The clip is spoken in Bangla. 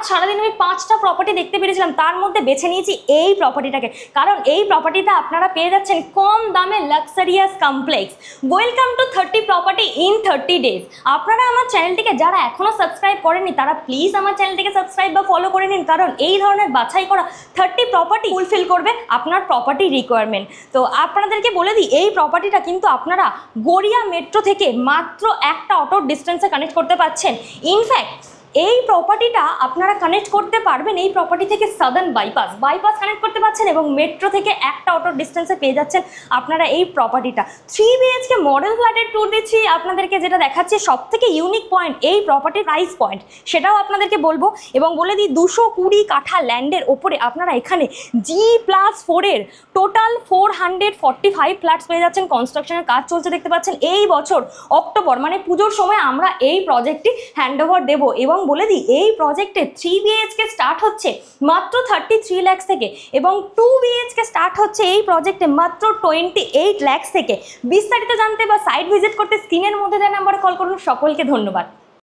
সারাদিন আমি 5টা প্রপার্টি দেখতে পেরেছিলাম, তার মধ্যে বেছে নিয়েছি এই প্রপার্টিটাকে, কারণ এই প্রপার্টিটা আপনারা পেয়ে যাচ্ছেন কম দামে luxurious complex. Welcome to 30 property in 30 days. আপনারা আমার চ্যানেলটিকে যারা এখনও সাবস্ক্রাইব করেননি তারা প্লিজ আমার চ্যানেলটিকে সাবস্ক্রাইব বা ফলো করে নিন, কারণ এই ধরনের বাছাই করা 30 প্রপার্টি ফুলফিল করবে আপনার প্রপার্টি রিকোয়ারমেন্ট। তো আপনাদেরকে বলে দিই, এই প্রপার্টিটা কিন্তু আপনারা গড়িয়া মেট্রো থেকে মাত্র একটা অটোর ডিস্টেন্সে কানেক্ট করতে পারছেন। ইনফ্যাক্ট এই প্রপার্টিটা আপনারা কানেক্ট করতে পারবেন এই প্রপার্টি থেকে সাদার্ন বাইপাস কানেক্ট করতে পারছেন, এবং মেট্রো থেকে একটা অটোর ডিস্টেন্সে পেয়ে যাচ্ছেন আপনারা এই প্রপার্টিটা। 3 BHK মডেল ফ্ল্যাটের ট্যুর দিচ্ছি আপনাদেরকে, যেটা দেখাচ্ছি সব থেকে ইউনিক পয়েন্ট এই প্রপার্টির প্রাইস পয়েন্ট, সেটাও আপনাদেরকে বলবো। এবং বলে দিই 220 কাঠা ল্যান্ডের ওপরে আপনারা এখানে G+4 এর টোটাল 445 ফ্ল্যাটস পেয়ে যাচ্ছেন। কনস্ট্রাকশনের কাজ চলছে দেখতে পাচ্ছেন। এই বছর অক্টোবর মানে পুজোর সময় আমরা এই প্রজেক্টটি হ্যান্ডওভার দেবো। এবং বলে দিই এই প্রজেক্টে 3 BHK স্টার্ট হচ্ছে মাত্র 33 লাখ থেকে, এবং 2 BHK স্টার্ট হচ্ছে এই প্রজেক্টে মাত্র 28 লাখ থেকে। বিস্তারিত জানতে বা সাইট ভিজিট করতে স্ক্রিনের মধ্যে দেওয়া নাম্বারে কল করুন। সকলকে ধন্যবাদ।